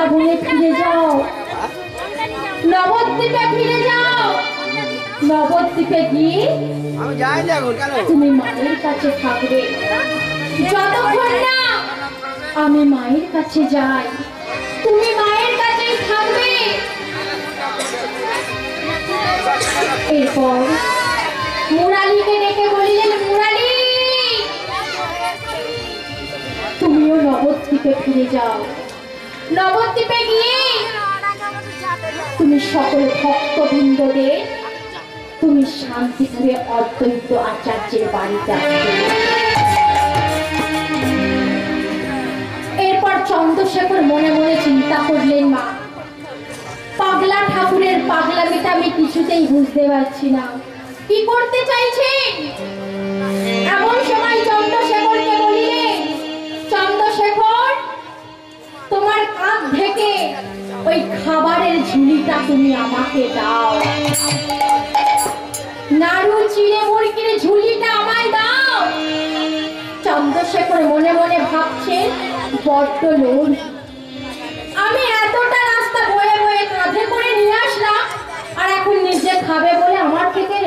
বৃন্দাবনে ফিরে যাও, নবদ্বীপে ফিরে যাও। নবদ্বীপে গিয়ে তুমি মায়ের কাছে থাকবে যতক্ষণ না আমি মায়ের কাছে যাই, তুমি মায়ের কাছেই থাকবে। এরপর মুরালিকে ডেকে বলিলেন, মুরালি তুমিও নবদ্বীপে ফিরে যাও। নবদ্বীপে গিয়ে তুমি সকল ভক্তবৃন্দদের তুমি শান্তিপুরে অদ্বৈত আচার্যের বাড়িতে আসবে। এরপর চন্দ্রশেখর মনে মনে চিন্তা করলেন, মা পাগলা ঠাকুরের পাগলামিটা আমি কিছুতেই বুঝতে পারছি না, কি করতে চাইছেন। এমন সময় চন্দ্রশেখরকে বলিলেন, চন্দ্রশেখর তোমার কাঁধ থেকে ওই খাবারের ঝুলিটা তুমি আমাকে দাও, নাড়ু চিড়ে মুরগির ঝুলিটা আমায় দাও। চন্দ্রশেখর মনে মনে ভাবছে, বড্ড লোভ, আমি এতটা রাস্তা বয়ে বয়ে কাঁধে করে নিয়ে আসলাম, আর এখন নিজে খাবে বলে আমার থেকে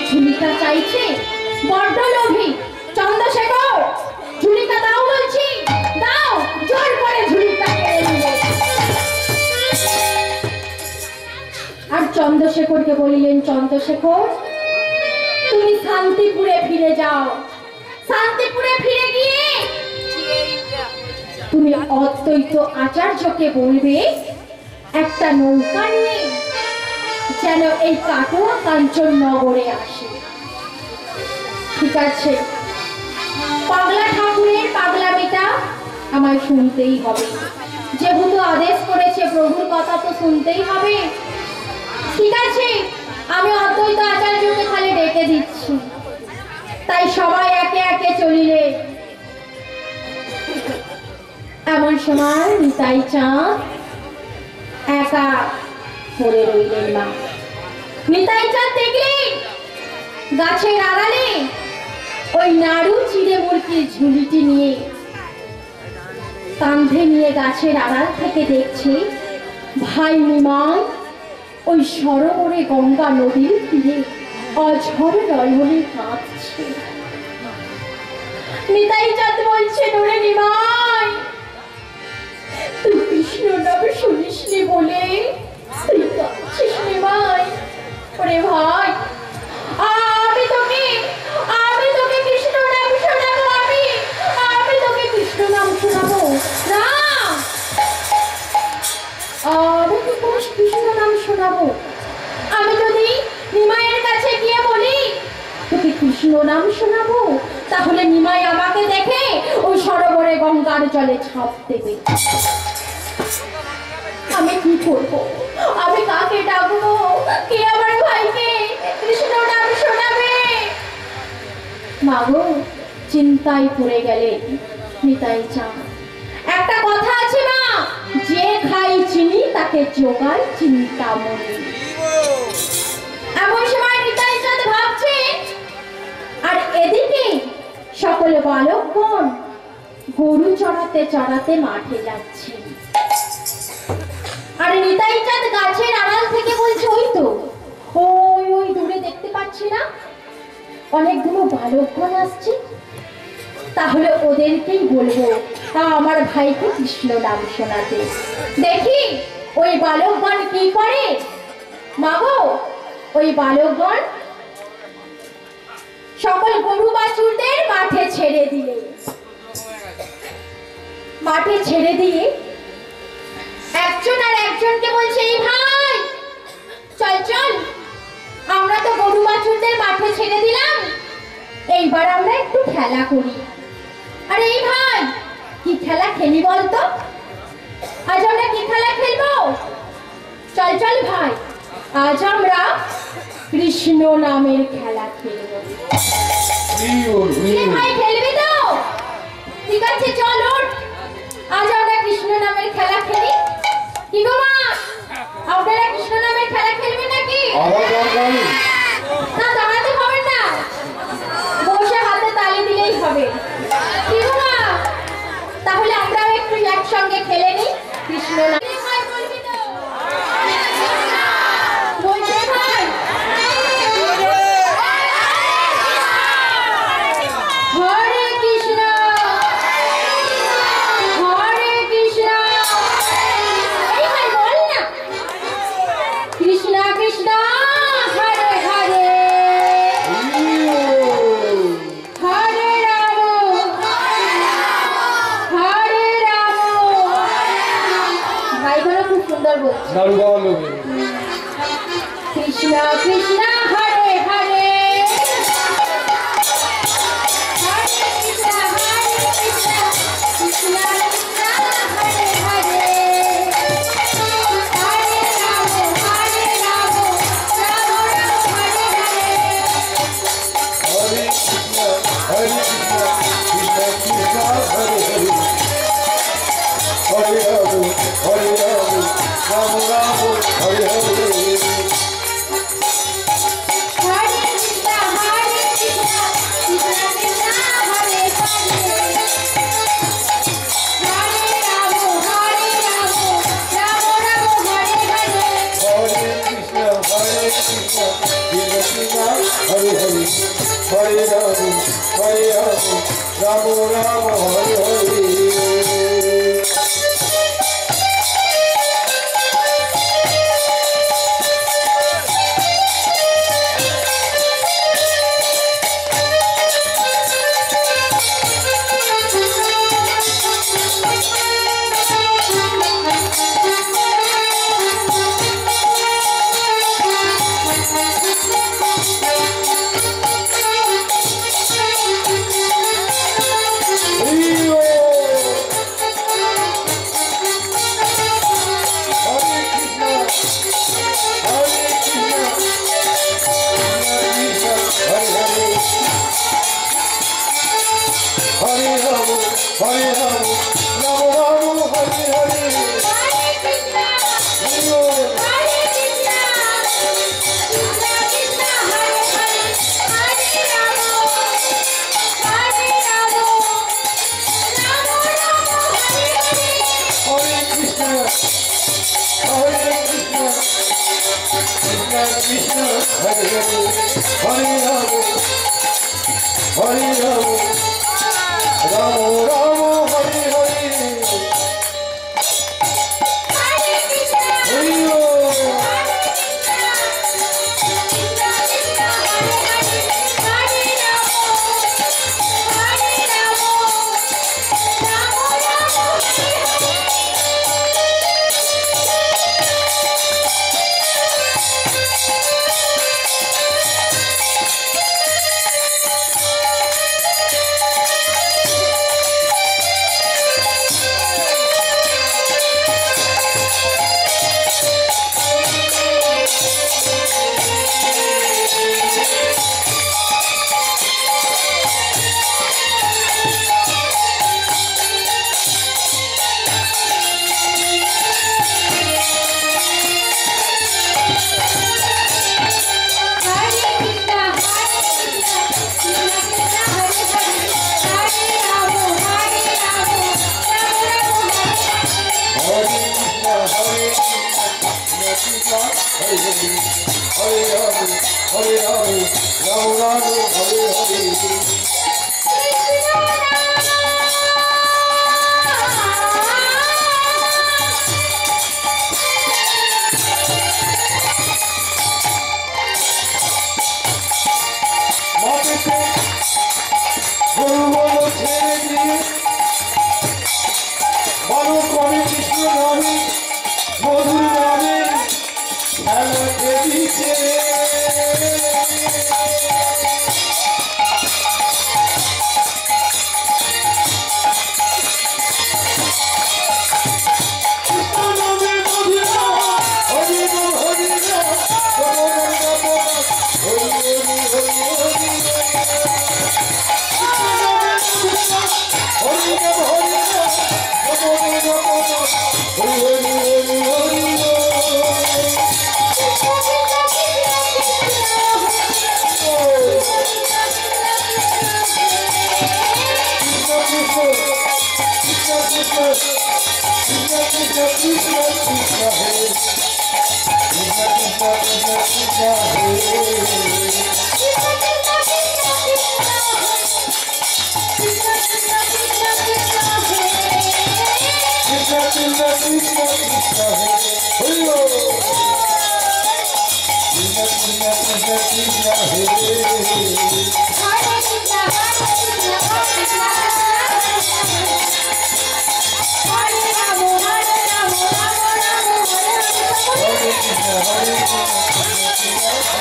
ঝুলিটা চাইছে, বড্ড লোভী। চন্দ্রশেখর ঝুলিটা দাও বলছি, দাও। জোর করে ঝুলিটা কেড়ে নিলে। আর চন্দ্রশেখরকে বলিলেন, চন্দ্রশেখর তুমি শান্তিপুরে ফিরে যাও। শান্তিপুরে ফিরে গিয়ে তুমি অদ্বৈত আচার্যকে বলবে একটা নৌকা নিয়ে যেন এই কাটোয়া কাঞ্চন নগরে আসে। ঠিক আছে, পাগলা ঠাকুরের পাগলামিটা আমায় শুনতেই হবে, যেহেতু আদেশ করেছে প্রভুর কথা তো শুনতেই হবে। ঠিক আছে, আমি অদ্বৈত আচার্যকে খালি ডেকে দিচ্ছি। তাই সবাই একে একে চলিলে। এমন সময় নিতাই চাঁদ একা পড়ে রইলেন। মা নিতাই চাঁদ দেখলেন গাছের আড়ালে ওই নাড়ু চিড়ে মুরগির ঝুলিটি নিয়ে কাঁধে নিয়ে গাছের আড়াল থেকে দেখছে ভাই নিমাই ওই সরোবরে গঙ্গা নদীর তীরে অঝরে নয়নে কাঁদছে। নিতাই চাঁদ বলছে, ওরে নিমাই তুই কৃষ্ণ নাম শুনিসনি বলে তুই কাঁদছিস নিমাই। ওরে ভাই আমি তোকে কৃষ্ণ নাম শোনাবো, আমি তোকে কৃষ্ণ নাম শোনাবো না, আমি তো কৃষ্ণ নাম শোনাবো। আমি যদি নিমাইয়ের কাছে গিয়ে বলি তোকে কৃষ্ণ নাম শোনাবো, তাহলে নিমাই আমাকে দেখে ওই সরোবরে গঙ্গার জলে ছাপ দেবে। আমি কি করবো? আমি কাকে ডাকবো? কে আমার ভাইকে কৃষ্ণ নাম শোনাবে? মাগো চিন্তায় পড়ে গেলেন নিতাই চাঁদ। একটা কথা আছে মা, যে খাই চিনি তাকে জোগায় চিন্তামণি। এমন সময় নিতাই চাঁদ ভাবছে, আর এদিকে সকল বালকগণ গরু চড়াতে চড়াতে মাঠে যাচ্ছে। আর নিতাই চাঁদ গাছের আড়াল থেকে বলছে, ওই তো ওই দূরে দেখতে পাচ্ছি না অনেকগুলো বালকগণ আসছে, তাহলে ওদেরকেই বলবো আমার ভাইকে কৃষ্ণ নাম শোনাতে। দেখি ওই বালকগণ কি করে। মাগো ওই বালকগণ সকল গরু বাছুরদের মাঠে ছেড়ে দিয়ে একজন আর একজনকে বলছে, এই ভাই চল চল, আমরা তো গরু বাছুরদের মাঠে ছেড়ে দিলাম, এইবার আমরা একটু খেলা করি। আরে এই ভাই কি খেলা খেলি বলতো? আজ আমরা কি খেলা খেলবো? চল চল ভাই, আজ আমরা কৃষ্ণ নামের খেলা খেলবো। ভাই খেলবি তো? ঠিক আছে চল ওঠ, আজ আমরা কৃষ্ণ নামের খেলা খেলি। কি গো মা, আপনারা কৃষ্ণ নামের খেলা খেলবেন নাকি? না দাঁড়াতে হবে না, বসে হাতে তালি দিলেই হবে। কি গো মা, তাহলে আমরাও একটু একসঙ্গে খেলে নিই কৃষ্ণ নাম।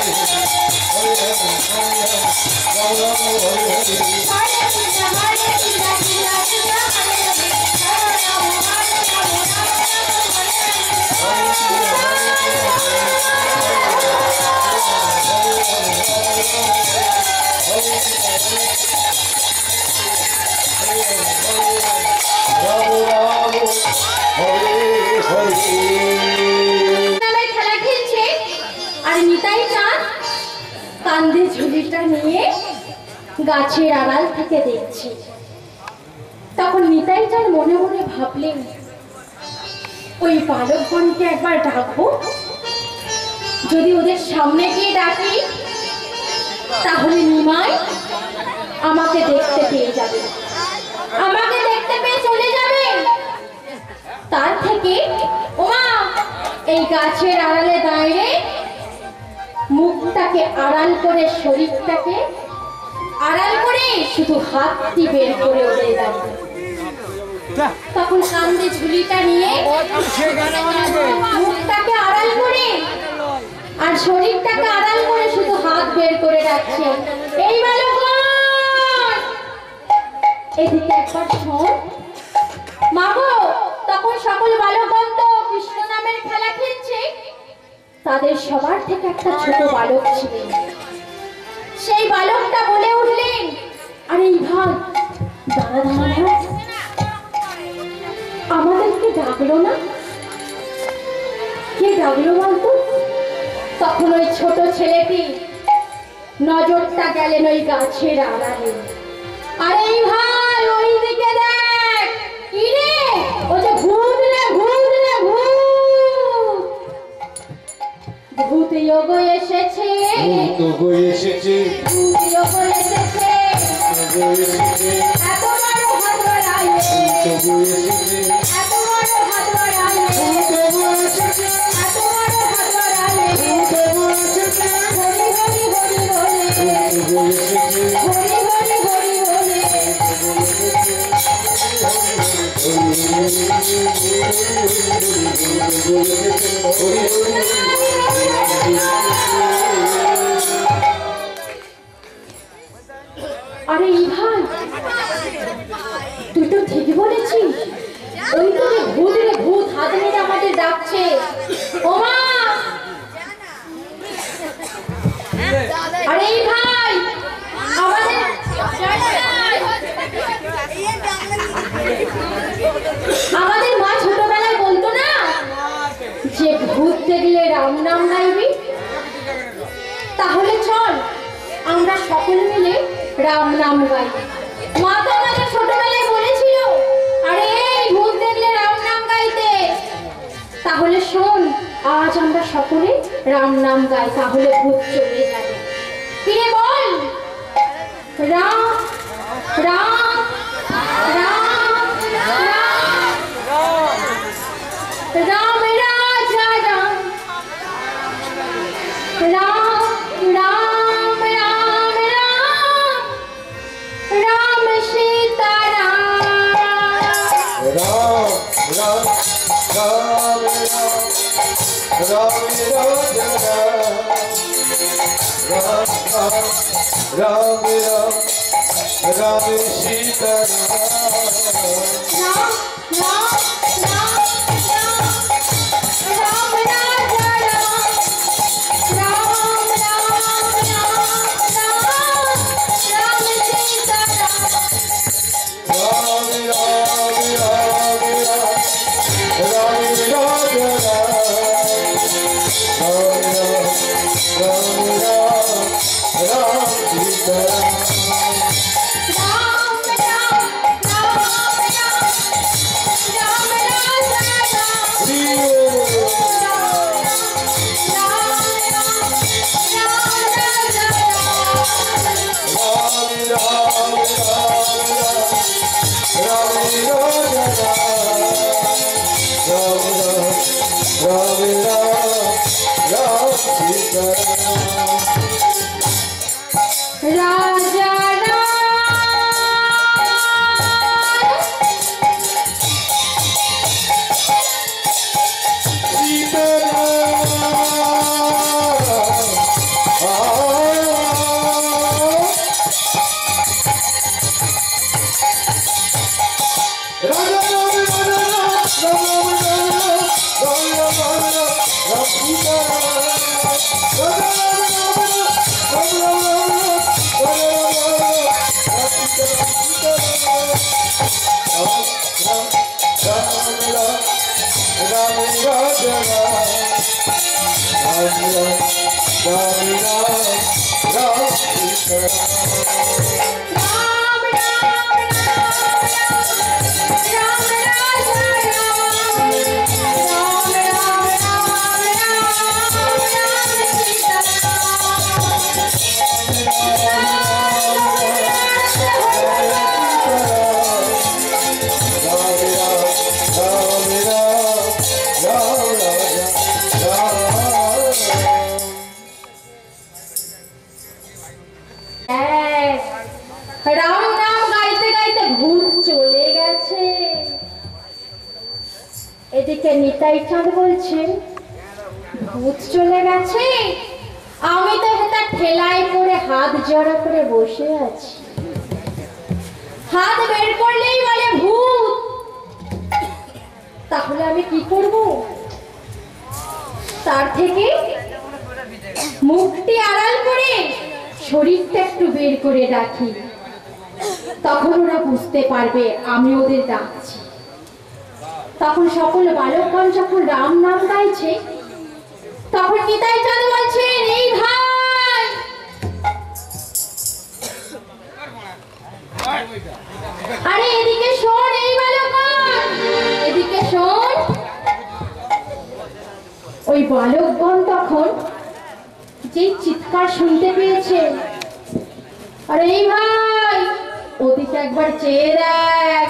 Hare চাঁদ কান্দে ঝুলিটা নিয়ে গাছের আড়াল থেকে দেখছে। তখন নিতাই চাঁদ মনে মনে ভাবলেন, ওই বালকগণকে একবার ডাকবো। যদি ওদের সামনে গিয়ে ডাকি তাহলে নিমাই আমাকে দেখতে পেয়ে যাবে, আমাকে দেখতে পেয়ে চলে যাবে। তার থেকে ওমা এই গাছের আড়ালে দাঁড়িয়ে মুখটাকে আড়াল করে, শরীরটাকে আড়াল করে শুধু হাতটি বের করে উড়ে যাবে। তখন কান্দে ঝুলিটা নিয়ে মুখটাকে আড়াল করে আর শরীরটাকে আড়াল করে শুধু হাত বের করে রাখছে, এই বালকগণ এদিকে একবার শোন। মাগো, তখন সকল বালকগণ তো কৃষ্ণ নামের খেলা খেলছে। তাদের সবার থেকে একটা ছোট বালক ছিলেন। সেই বালকটা বলে উঠলেন, আরে এই ভাই দাঁড়া দাঁড়া, আমাদেরকে ডাকলো না? কে ডাকলো বলতো? তখন ওই ছোট ছেলেটি নজরটা গেলেন ওই গাছের আড়ালে। আরে এই ভাই ওই দিকে দেখ, কি রে? ও যে ভূত রে, ভূত রে, ভূত! ভূত যোগ এসেছে, ভূত যোগ এসেছে, ভূত যোগ এসেছে, এত বড় হাত বাড়ায়, ভূত যোগ এসেছে, এত বড় হাত বাড়ায়, ভূত যোগ এসেছে, এত বড় হাত বাড়ায়, ভূত যোগ এসেছে, হরি হরি হরি বলে, ভূত যোগ এসেছে, হরি হরি হরি বলে, আরে এই ভাই তুই তো ঠিকই বলেছিস, ওই তো ভূত রে ভূত, হাত মেরে আমাদের ডাকছে। ওমা আরে এই ভাই আমাদের আমাদের মা ছোটবেলায় বলতো না যে ভূত দেখলে রাম নাম গাইবি? তাহলে চল আমরা সকলে মিলে রাম নাম গাই। মা তো আমাদের ছোটবেলায় বলেছিল, আরে এই ভূত দেখলে রাম নাম গাইতে। তাহলে শোন, আজ আমরা সকলে রাম নাম গাই, তাহলে ভূত চলে যাবে। কিরে বল, রাম রাম রাম রাম রাম রাজা রাম রাম রাম রাম রাম রাম सीता राम राम राम राम राम राम राम राम सीता राम राम राम राम राजा राम राम राम राम राम सीता राम राम राम राम राम राजा राम राम सीता राम राजा राम রাম নাম গাইতে গাইতে ভূত চলে গেছে। এদিকে নিতাই চাঁদ বলছে ভূত চলে গেছে, আমি তো এটা ঠেলায় করে হাত জড়ো করে বসে আছি, হাত বের করলেই বলে ভূত। তাহলে আমি কি করব? তার থেকে মুখটি আড়াল করে শরীরটা একটু বের করে রাখি, তখন ওরা বুঝতে পারবে আমি ওদের ডাকছি। তখন সকল বালকগণ যখন রাম নাম গাইছে, তখন নিতাই চাঁদ বলছেন এই ভাই, আরে এদিকে শোন, এই বালকগণ এদিকে শোন। ওই বালকগণ তখন যে চিৎকার শুনতে পেয়েছে, আরে এই ভাই ওদিকে একবার চেয়ে দেখ,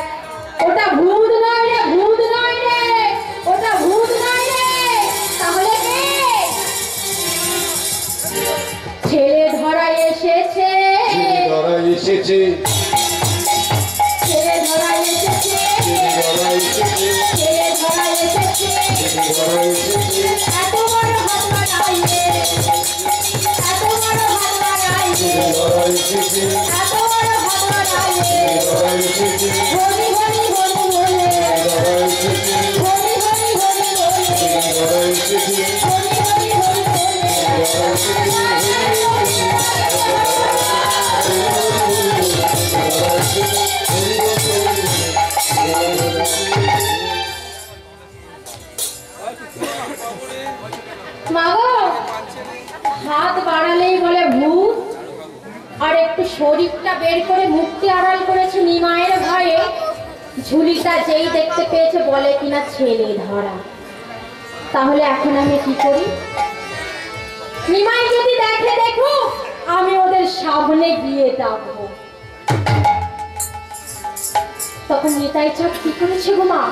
ওটা ভূত নয় রে, ভূত নয় রে, ওটা ভূত নয় রে। তাহলে কে? ছেলে ধরা এসেছে, ছেলে ধরা এসেছে, ছেলে ধরা এসেছে, ছেলে ধরা এসেছে। এত বড় হাত বাড়াইলে, এত বড় হাত বাড়াইলে, এত বড় হাত বাড়াইলে, হরি হরি হরি বলে, হরি হরি হরি বলে, হরি হরি হরি মাগো, হাত বাড়ালেই বলে ভূত, আর একটু শরীরটা বের করে মুক্তি আড়াল করেছে নিমায়ের ভয়ে, ঝুলিটা যেই দেখতে পেয়েছে বলে কিনা ছেলে ধরা। তাহলে এখন আমি কি করি? নিমাই যদি দেখে দেখো, আমি ওদের সামনে গিয়ে ডাকবো। তখন নিতাই চাঁদ কি করেছে গো মা,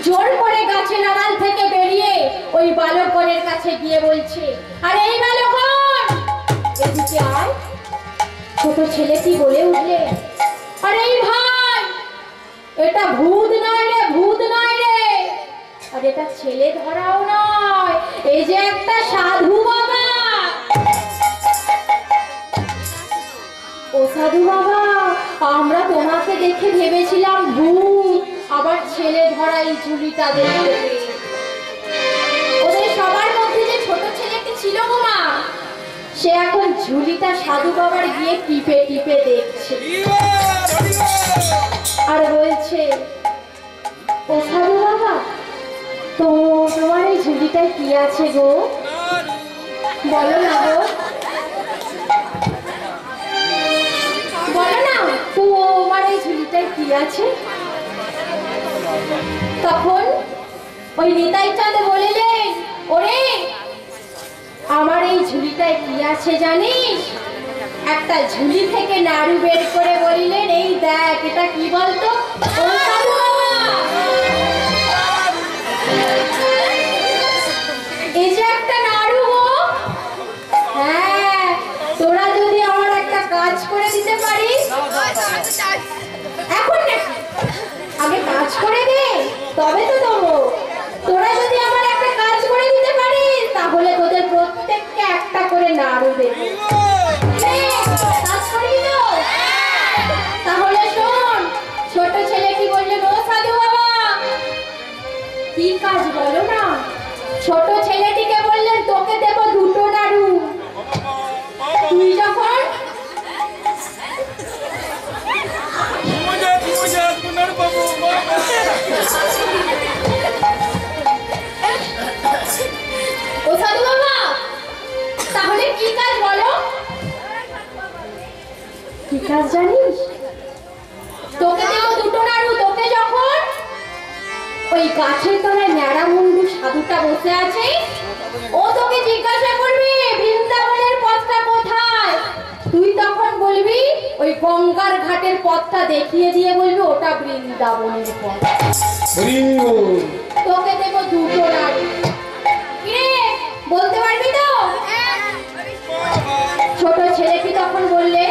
জোর করে গাছের আড়াল থেকে বেরিয়ে ওই বালকগণের কাছে গিয়ে বলছে, আরে এই বালকগণ এদিকে আয়। ছোট ছেলেটি বলে উঠলে, আরে এই ভাই এটা ভূত নয় রে, ভূত নয় রে, আর এটা ছেলে ধরাও নয়, এই যে একটা সাধু বাবা। ও সাধু বাবা, আমরা তোমাকে দেখে ভেবেছিলাম ভূত, আবার ছেলে ধরা এই ঝুলিটা দেখতে। ওদের সবার মধ্যে যে ছোট ছেলেটি ছিল গো মা, সে এখন ঝুলিটা সাধু বাবার গিয়ে টিপে টিপে দেখছে আর বলছে, ও সাধু বাবা, তো তোমার এই ঝুলিটায় কি আছে গো, বলো না গো, বলো না তোমার এই ঝুলিটায় কি আছে। তখন ওই নিতাই চাঁদ বলিলেন, ওরে আমার এই ঝুলিটায় কি আছে জানিস? একটা ঝুলি থেকে নাড়ু বের করে বলিলেন, এই দেখ এটা কি বলতো। ও সাধু বাবা, এই যে একটা নাড়ু গো, হ্যাঁ তোরা যদি আমার একটা কাজ করে দিতে পারিস, এখন না আগে কাজ করে দে তবে তো দেবো। তোরা যদি আমার একটা কাজ করে দিতে পারিস, তাহলে তোদের প্রত্যেককে একটা করে নাড়ু দেবো। কাজ করি তো? তাহলে শোন, ছোট ছেলেটি বললেন, ও সাধু বাবা কি কাজ বলো না। ছোট ছেলেটিকে বললেন, তোকে দেবো দুটো নাড়ু, তুই যখন ও সাধু বাবা তাহলে কি কি কাজ জানিস? তোকে দেবো দুটো নাড়ু। তোকে যখন ওই গাছের তলায় ন্যাড়া মুন্ডু সাধুটা বসে আছে, ও তোকে জিজ্ঞাসা করবে বৃন্দাবনের পথটা কোথায়, তুই তখন বলবি ওই গঙ্গার ঘাটের পথটা দেখিয়ে দিয়ে বলবি ওটা বৃন্দাবনের পথ। তোকে দেবো দুটো নাড়ু। কিরে বলতে পারবি তো? ছোট ছেলেটি তখন বললে,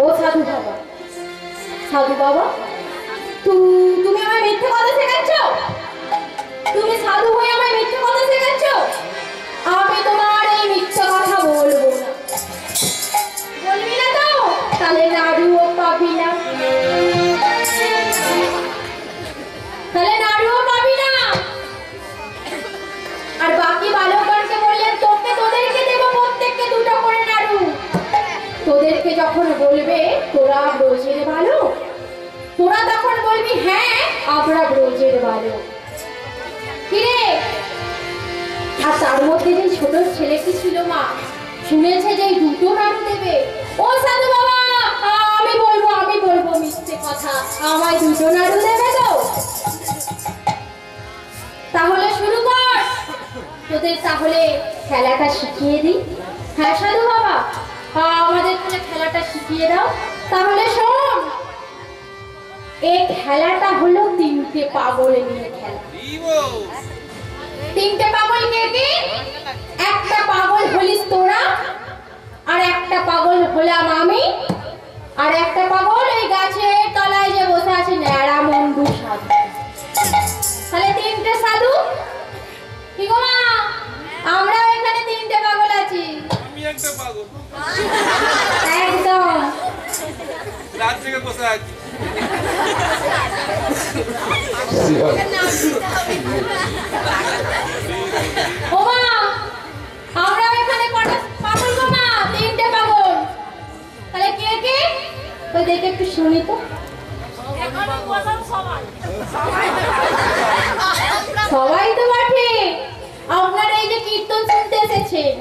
ও সাধু বাবা, সাধু বাবা তুমি আমায় মিথ্যে কথা শেখাচ্ছ? তুমি সাধু হয়ে আমায় মিথ্যে কথা শেখাচ্ছ? আমি তোমার এই মিথ্যে কথা বলবো না। বলবি না তো? তাহলে নাড়ুও পাবি না, তাহলে নাড়ুও পাবি না। আর বাকি বালকগণকে বললেন তোদেরকে দেবো প্রত্যেককে দুটো করে নাড়ু। তোদেরকে যখন বলবে তোরা ব্রজের বালক, তোরা তখন বলবি হ্যাঁ আমরা ব্রজের বালক। কিরে? আর তার মধ্যে যে ছোট ছেলেটি ছিল মা, শুনেছে যে দুটো নাড়ু দেবে। ও সাধু বাবা আমি বলবো মিথ্যে কথা, আমায় দুটো নাড়ু দেবে তো? তাহলে শুরু কর, তোদের তাহলে খেলাটা শিখিয়ে দিই। হ্যাঁ সাধু বাবা আমাদের তাহলে খেলাটা শিখিয়ে দাও। তাহলে শোন, এই খেলাটা হলো তিনটে পাগল নিয়ে খেলা। তিনটে পাগল কে কে? একটা পাগল হলিস তোরা, আর একটা পাগল হলাম আমি, আর একটা পাগল এই গাছের তলায় যে বসে আছে ন্যাড়া মুন্ডু সাধু। তাহলে তিনটে সাধু। কি গো মা, আমরাও এখানে তিনটে পাগল আছি। আমি একটা পাগল। একদম রাত থেকে বসে আছি। ও মা, আমরাও এখানে কটা পাগল গো মা? তিনটে পাগল। তাহলে কে কে? ওই দেখে একটু শুনি তো। সবাই তো বটে। আপনারা এই যে কীর্তন শুনতে এসেছেন,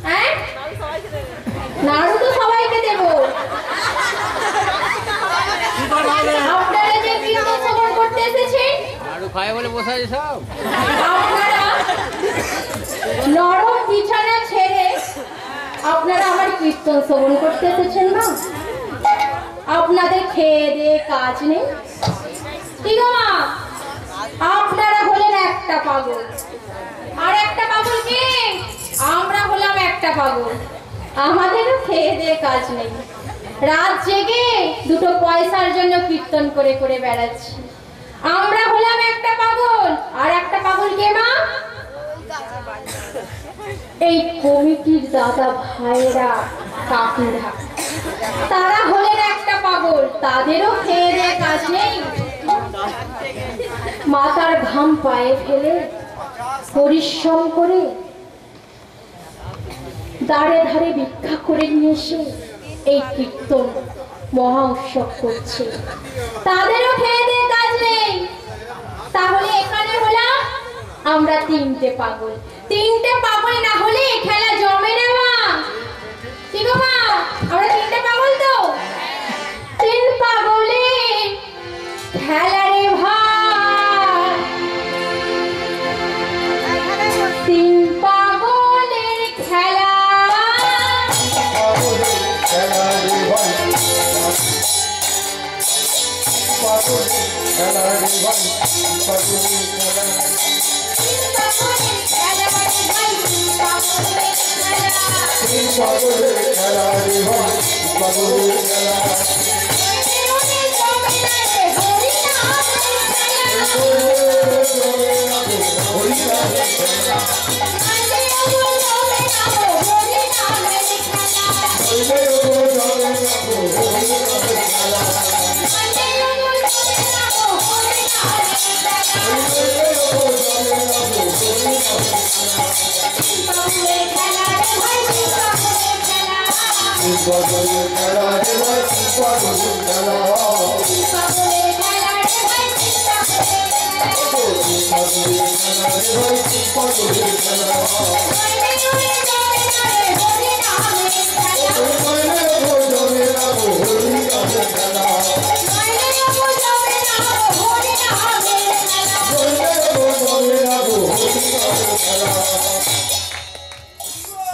হ্যাঁ নাড়ু তো সবাইকে দেবো। আপনারা যে কীর্তন শ্রবণ করতে এসেছেন, আপনারা নরম বিছানা ছেড়ে আপনারা আমার কীর্তন শ্রবণ করতে এসেছেন না? আপনাদের খেয়ে দিয়ে কাজ নেই? ঠিক মা? আপনারা হলেন একটা পাগল, আর একটা পাগল কে? আমরা হলাম একটা পাগল। আমাদেরও খেয়ে দিয়ে কাজ নেই, রাত জেগে দুটো পয়সার জন্য কীর্তন করে করে বেড়াচ্ছি। আমরা হলাম একটা পাগল, আর একটা পাগল কে মা? এই কমিটির দাদা ভাইরা কাকুরা, তারা হলেন একটা পাগল, তাদেরও খেয়ে দিয়ে কাজ নেই। মাথার ঘাম পায়ে ফেলে পরিশ্রম করে দাঁড়ে ধারে ভিক্ষা করে নিয়ে এসে এই কীর্তন মহা উৎসব করছে, তাদেরও খেয়ে দিয়ে কাজ নেই। তাহলে এখানে হলাম আমরা তিনটে পাগল। তিনটে পাগল না হলে খেলা জমে না মা। ঠিক মা? আমরা তিনটে পাগল তো? তিন পাগলে খেলা রে ভাই, তিন পাগলের খেলা। Hare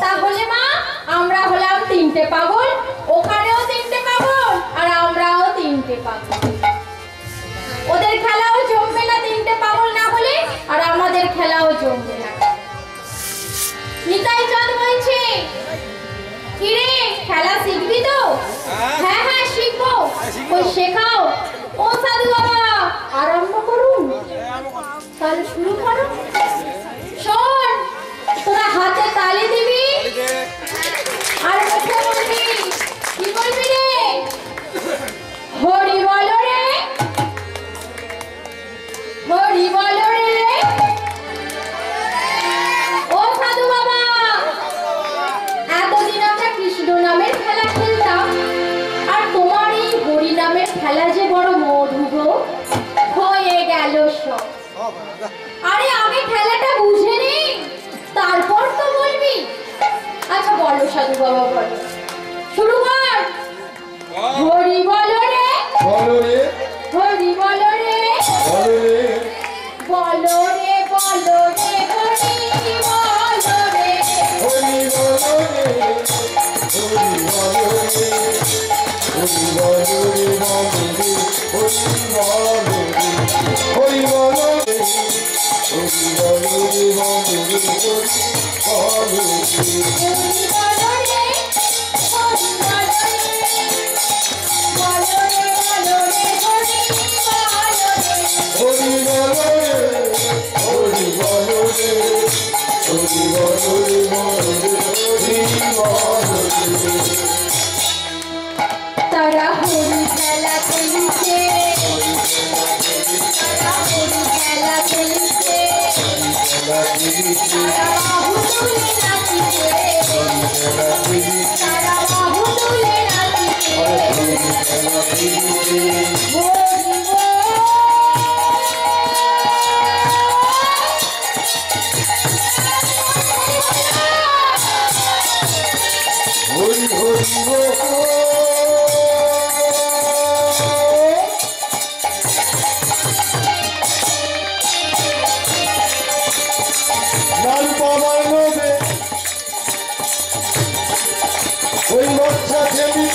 তাহলে মা আমরা হলাম তিনটে পাগল, ওখানেও তিনটে পাগল আর আমরাও তিনটে পাগল। ওদের খেলাও জমবে না তিনটে পাগল না হলে, আর আমাদের খেলাও জমবে না। নিতাই চাঁদ বলছে, কিরে খেলা শিখবি তো? হ্যাঁ হ্যাঁ শিখবো। ওই শেখাও। ও সাধু বাবা আরম্ভ করুন, তাহলে শুরু করো। শোন, তোরা হাতে তালি দিবি আর মুখে বলবি। কি বলবি রে? হরি বলো রে, হরি বলো রে। ও সাধু বাবা, এতদিন আমরা কৃষ্ণ নামের খেলা খেলতাম, আর তোমার এই হরি নামের খেলা যে বড় মধুর হয়ে গেল সব। আরে আগে খেলাটা বুঝে নি, তারপর তো বলবি। আচ্ছা বলো সাধু বাবা, বলো, শুরু কর। হরি বলো রে, বলো রে, হরি বলো রে, বলো রে, বলো রে, বলো রে, হরি বলো রে, হরি বলো রে, হরি বলো রে, হরি বলো রে, বলো রে, হরি বলো রে, হরি বলো রে, হরি বলো রে, বলো রে, হরি বলো রে। হরি বলো রে, হরি বলো রে, বলো রে, বলো রে, হরি বলো রে। হরি বলো রে, হরি বলো রে, হরি বলো রে, বলো রে, হরি বলো রে। তারা হরি খেলা খেলছে, তারা হরি খেলা খেলছে, তারা বাহু তুলে নাচিছে, তারা বাহু তুলে নাচিছে। হরি বল। হরি হরি বল। লাল বাবার নবে ওই বাচ্চা ছেলে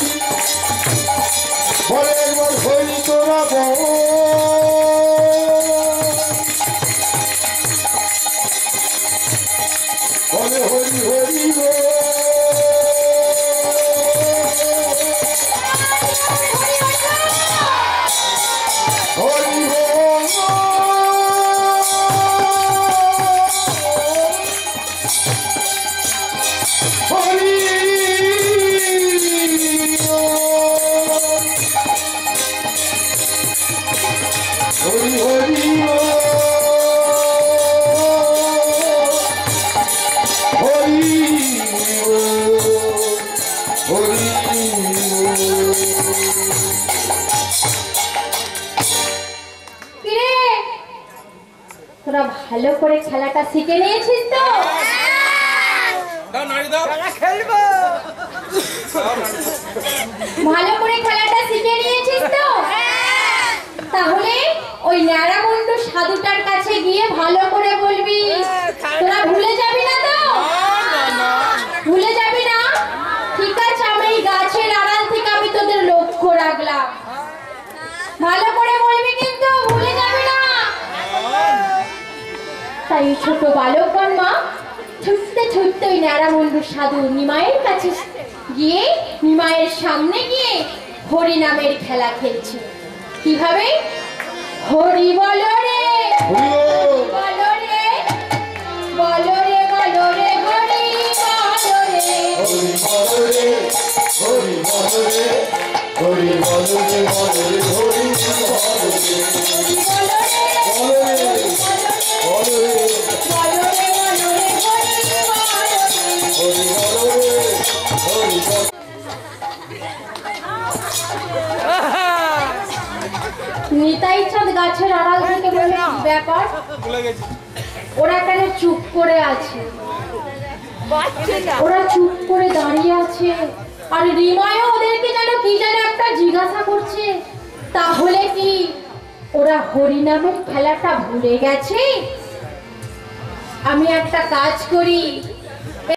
বলে একবার হরি তোরা বলে হরি হরি গো। হরি বল। হরি হরি হরি হরি কিরে, তোরা ভালো করে খেলাটা শিখে নিয়েছিস তো? দাও নাড়ি দাও। ভালো করে খেলাটা শিখে নিয়েছিস তো? তাহলে ওই ন্যাড়া বন্ধু সাধুটার কাছে গিয়ে ভালো করে বলবি। তোরা ভুলে যাবি না তো? ভুলে যাবি না? ঠিক আছে, আমি এই গাছের আড়াল থেকে আমি তোদের লক্ষ্য রাখলাম। ভালো করে বলবি কিন্তু, ভুলে যাবি না। তাই ছোট বালকগণ মা ছুটতে ছুটতে ওই ন্যাড়া বন্ধু সাধু নিমাইয়ের কাছে গিয়ে নিমাইয়ের সামনে গিয়ে হরি নামের খেলা খেলছে। কিভাবে? হরি বলো রে, বলো রে, বলো রে, বলো রে, হরি বলো রে, হরি বলো রে, হরি বলো রে, হরি বলো রে, বলো রে, হরি বলো রে, হরি বলো রে, বলো রে, বলো রে, বলো রে, বলো রে, হরি বলো রে। হরি বলো রে, হরি বলো। নিতাই চাঁদ গাছের আড়াল থেকে বলে, ব্যাপার ভুলে গেছি। ওরা কেন চুপ করে আছে? ওরা চুপ করে দাঁড়িয়ে আছে, আর রিমায়ও ওদেরকে যেন কি যেন একটা জিজ্ঞাসা করছে। তাহলে কি ওরা হরিনামের খেলাটা ভুলে গেছে? আমি একটা কাজ করি,